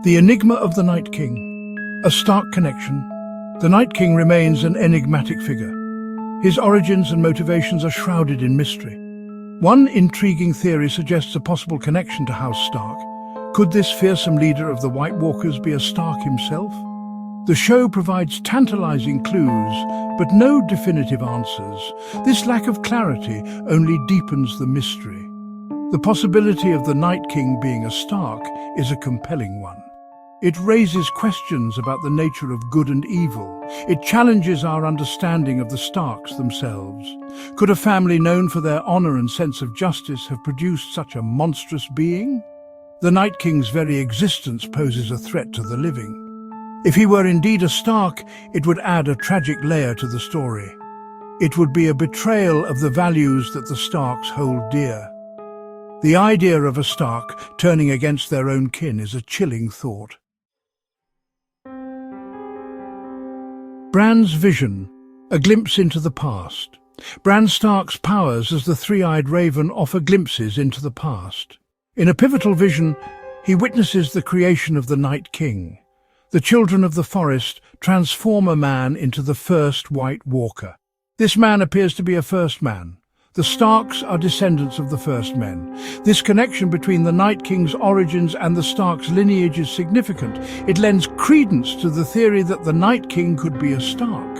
The enigma of the Night King. A stark connection. The Night King remains an enigmatic figure. His origins and motivations are shrouded in mystery. One intriguing theory suggests a possible connection to House Stark. Could this fearsome leader of the White Walkers be a Stark himself? The show provides tantalizing clues, but no definitive answers. This lack of clarity only deepens the mystery. The possibility of the Night King being a Stark is a compelling one. It raises questions about the nature of good and evil. It challenges our understanding of the Starks themselves. Could a family known for their honor and sense of justice have produced such a monstrous being? The Night King's very existence poses a threat to the living. If he were indeed a Stark, it would add a tragic layer to the story. It would be a betrayal of the values that the Starks hold dear. The idea of a Stark turning against their own kin is a chilling thought. Bran's vision, a glimpse into the past. Bran Stark's powers as the three-eyed raven offer glimpses into the past. In a pivotal vision, he witnesses the creation of the Night King. The children of the forest transform a man into the first White Walker. This man appears to be a first man. The Starks are descendants of the first men. This connection between the Night King's origins and the Starks' lineage is significant. It lends credence to the theory that the Night King could be a Stark.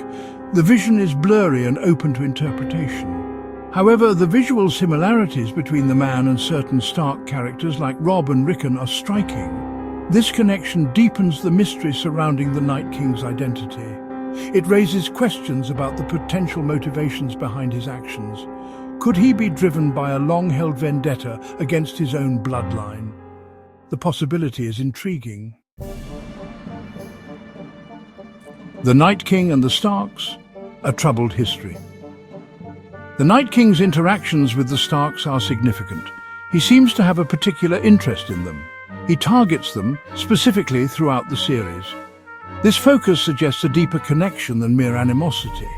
The vision is blurry and open to interpretation. However, the visual similarities between the man and certain Stark characters like Robb and Rickon are striking. This connection deepens the mystery surrounding the Night King's identity. It raises questions about the potential motivations behind his actions. Could he be driven by a long-held vendetta against his own bloodline? The possibility is intriguing. The Night King and the Starks, a troubled history. The Night King's interactions with the Starks are significant. He seems to have a particular interest in them. He targets them specifically throughout the series. This focus suggests a deeper connection than mere animosity.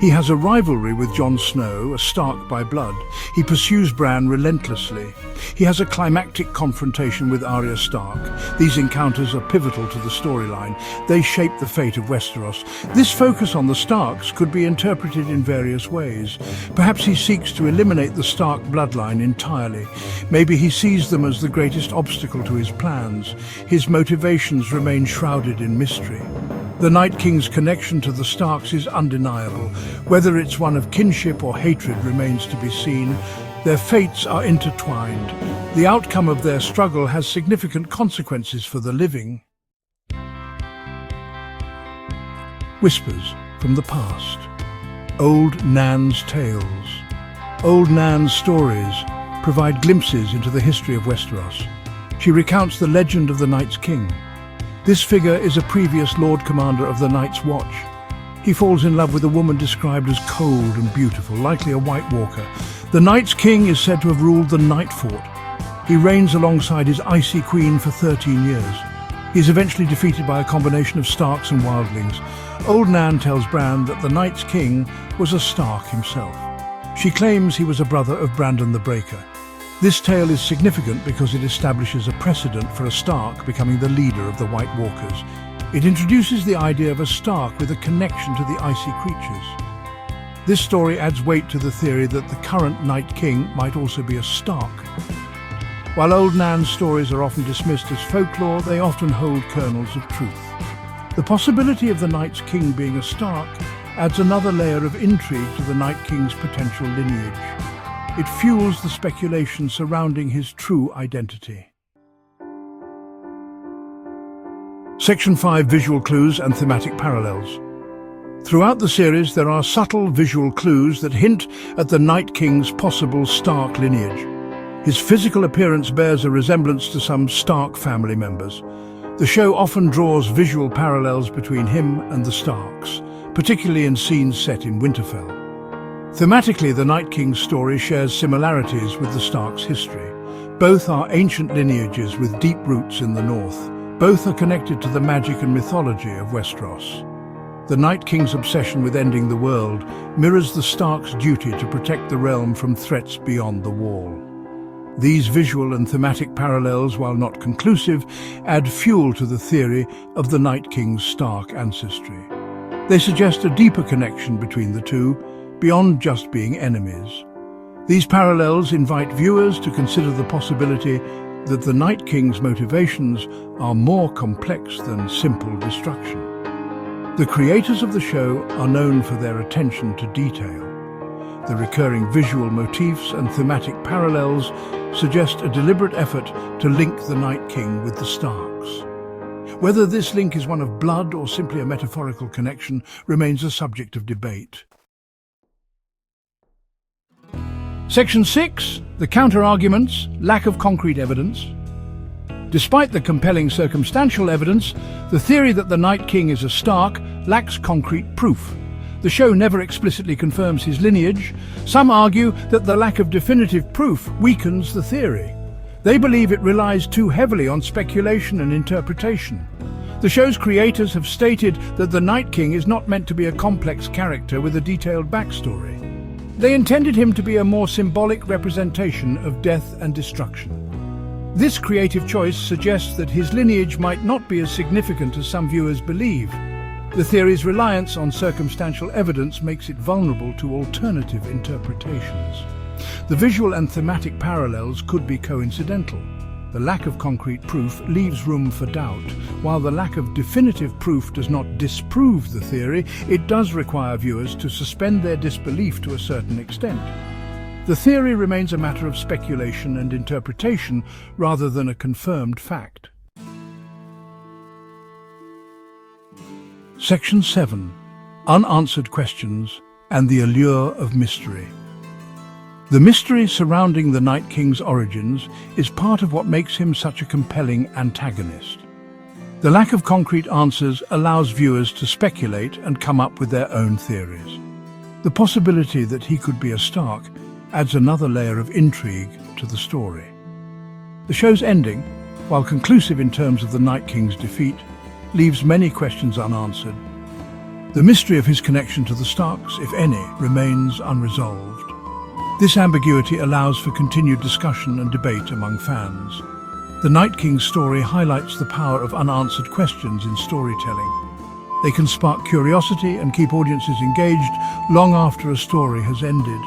He has a rivalry with Jon Snow, a Stark by blood. He pursues Bran relentlessly. He has a climactic confrontation with Arya Stark. These encounters are pivotal to the storyline. They shape the fate of Westeros. This focus on the Starks could be interpreted in various ways. Perhaps he seeks to eliminate the Stark bloodline entirely. Maybe he sees them as the greatest obstacle to his plans. His motivations remain shrouded in mystery. The Night King's connection to the Starks is undeniable. Whether it's one of kinship or hatred remains to be seen. Their fates are intertwined. The outcome of their struggle has significant consequences for the living. Whispers from the past. Old Nan's tales. Old Nan's stories provide glimpses into the history of Westeros. She recounts the legend of the Night's King. This figure is a previous Lord Commander of the Night's Watch. He falls in love with a woman described as cold and beautiful, likely a White Walker. The Night's King is said to have ruled the Night Fort. He reigns alongside his icy queen for 13 years. He is eventually defeated by a combination of Starks and Wildlings. Old Nan tells Bran that the Night's King was a Stark himself. She claims he was a brother of Brandon the Breaker. This tale is significant because it establishes a precedent for a Stark becoming the leader of the White Walkers. It introduces the idea of a Stark with a connection to the icy creatures. This story adds weight to the theory that the current Night King might also be a Stark. While Old Nan's stories are often dismissed as folklore, they often hold kernels of truth. The possibility of the Night's King being a Stark adds another layer of intrigue to the Night King's potential lineage. It fuels the speculation surrounding his true identity. Section 5: Visual Clues and Thematic Parallels. Throughout the series, there are subtle visual clues that hint at the Night King's possible Stark lineage. His physical appearance bears a resemblance to some Stark family members. The show often draws visual parallels between him and the Starks, particularly in scenes set in Winterfell. Thematically, the Night King's story shares similarities with the Stark's history. Both are ancient lineages with deep roots in the north. Both are connected to the magic and mythology of Westeros. The Night King's obsession with ending the world mirrors the Stark's duty to protect the realm from threats beyond the Wall. These visual and thematic parallels, while not conclusive, add fuel to the theory of the Night King's stark ancestry. They suggest a deeper connection between the two, beyond just being enemies. These parallels invite viewers to consider the possibility that the Night King's motivations are more complex than simple destruction. The creators of the show are known for their attention to detail. The recurring visual motifs and thematic parallels suggest a deliberate effort to link the Night King with the Starks. Whether this link is one of blood or simply a metaphorical connection remains a subject of debate. Section 6. The counter-arguments, lack of concrete evidence. Despite the compelling circumstantial evidence, the theory that the Night King is a Stark lacks concrete proof. The show never explicitly confirms his lineage. Some argue that the lack of definitive proof weakens the theory. They believe it relies too heavily on speculation and interpretation. The show's creators have stated that the Night King is not meant to be a complex character with a detailed backstory. They intended him to be a more symbolic representation of death and destruction. This creative choice suggests that his lineage might not be as significant as some viewers believe. The theory's reliance on circumstantial evidence makes it vulnerable to alternative interpretations. The visual and thematic parallels could be coincidental. The lack of concrete proof leaves room for doubt. While the lack of definitive proof does not disprove the theory, it does require viewers to suspend their disbelief to a certain extent. The theory remains a matter of speculation and interpretation rather than a confirmed fact. Section 7. Unanswered questions and the allure of mystery. The mystery surrounding the Night King's origins is part of what makes him such a compelling antagonist. The lack of concrete answers allows viewers to speculate and come up with their own theories. The possibility that he could be a Stark adds another layer of intrigue to the story. The show's ending, while conclusive in terms of the Night King's defeat, leaves many questions unanswered. The mystery of his connection to the Starks, if any, remains unresolved. This ambiguity allows for continued discussion and debate among fans. The Night King's story highlights the power of unanswered questions in storytelling. They can spark curiosity and keep audiences engaged long after a story has ended.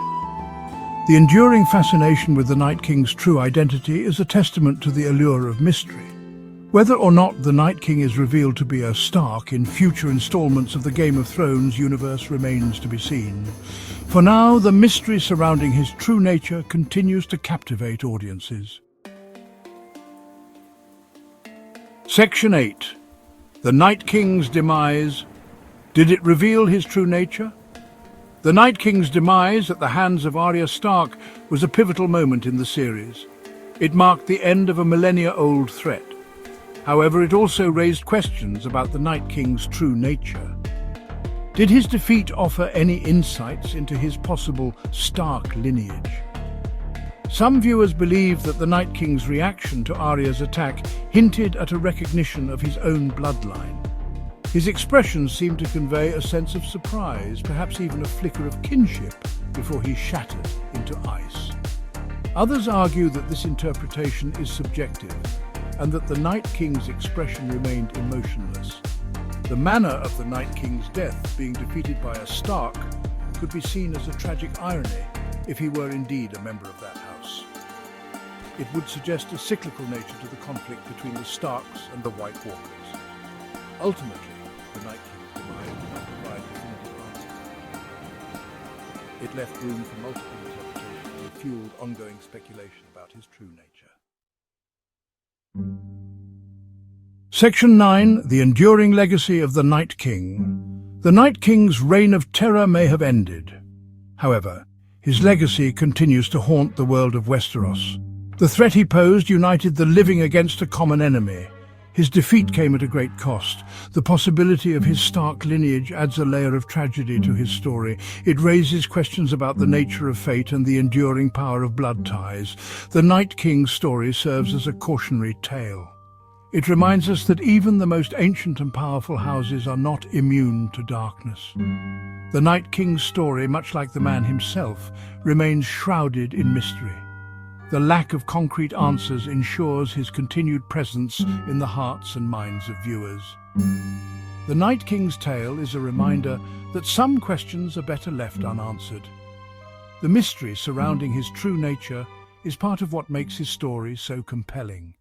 The enduring fascination with the Night King's true identity is a testament to the allure of mystery. Whether or not the Night King is revealed to be a Stark in future installments of the Game of Thrones universe remains to be seen. For now, the mystery surrounding his true nature continues to captivate audiences. Section 8. The Night King's demise. Did it reveal his true nature? The Night King's demise at the hands of Arya Stark was a pivotal moment in the series. It marked the end of a millennia-old threat. However, it also raised questions about the Night King's true nature. Did his defeat offer any insights into his possible Stark lineage? Some viewers believe that the Night King's reaction to Arya's attack hinted at a recognition of his own bloodline. His expressions seemed to convey a sense of surprise, perhaps even a flicker of kinship, before he shattered into ice. Others argue that this interpretation is subjective, and that the Night King's expression remained emotionless. The manner of the Night King's death, being defeated by a Stark, could be seen as a tragic irony if he were indeed a member of that house. It would suggest a cyclical nature to the conflict between the Starks and the White Walkers. Ultimately, the Night King's demise did not provide definitive answers. It left room for multiple interpretations and fueled ongoing speculation about his true nature. Section 9. The enduring legacy of the Night King. The Night King's reign of terror may have ended. However, his legacy continues to haunt the world of Westeros. The threat he posed united the living against a common enemy. His defeat came at a great cost. The possibility of his Stark lineage adds a layer of tragedy to his story. It raises questions about the nature of fate and the enduring power of blood ties. The Night King's story serves as a cautionary tale. It reminds us that even the most ancient and powerful houses are not immune to darkness. The Night King's story, much like the man himself, remains shrouded in mystery. The lack of concrete answers ensures his continued presence in the hearts and minds of viewers. The Night King's tale is a reminder that some questions are better left unanswered. The mystery surrounding his true nature is part of what makes his story so compelling.